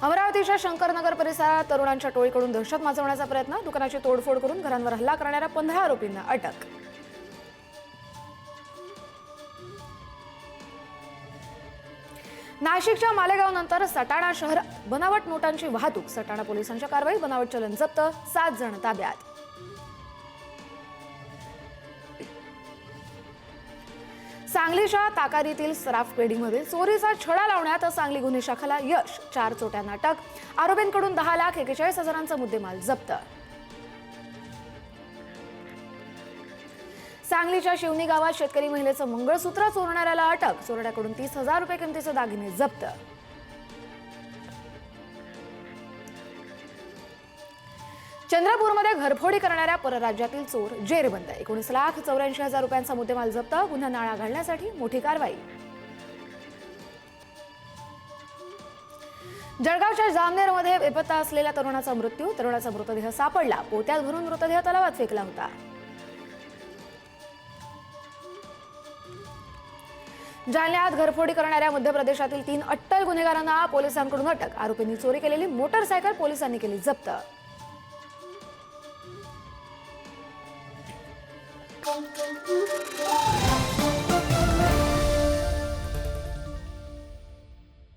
अमरावतीच्या शंकरनगर परिसरात तरुणांच्या टोळीकडून दहशत माजवण्याचा प्रयत्न, दुकानाची तोडफोड करून घरांवर हल्ला करणाऱ्या 15 आरोपींना अटक. नाशिकच्या मालेगावनंतर सटाणा शहर बनावट नोटांची वाहतूक, सटाणा पोलिसांच्या कारवाई, बनावट चलन जप्त, 7 जण ताब्यात. सांगलीच्या ताकारीतील सराफ पेढीमध्ये चोरीचा छडा लावण्यात सांगली गुन्हे शाखेला यश, 4 चोट्यांना अटक, आरोपींकडून 10,41,000चा मुद्देमाल जप्त. सांगलीच्या शिवनी गावात शेतकरी महिलेचं मंगळसूत्र चोरणाऱ्याला अटक, चोरट्याकडून 30,000 रुपये किमतीचे दागिने जप्त. चंद्रपूरमध्ये घरफोडी करणाऱ्या परराज्यातील चोर जेरबंद, 19,84,000 रुपयांचा मुद्देमाल जप्त, गुन्हा नाळा घालण्यासाठी मोठी कारवाई. जळगावच्या जामनेरमध्ये बेपत्ता असलेल्या तरुणाचा मृत्यू, तरुणाचा मृतदेह सापडला, पोत्यात भरून मृतदेह तलावात फेकला होता. जालन्यात घरफोडी करणाऱ्या मध्य प्रदेशातील 3 अट्टल गुन्हेगारांना पोलिसांकडून अटक, आरोपींनी चोरी केलेली मोटरसायकल पोलिसांनी केली जप्त.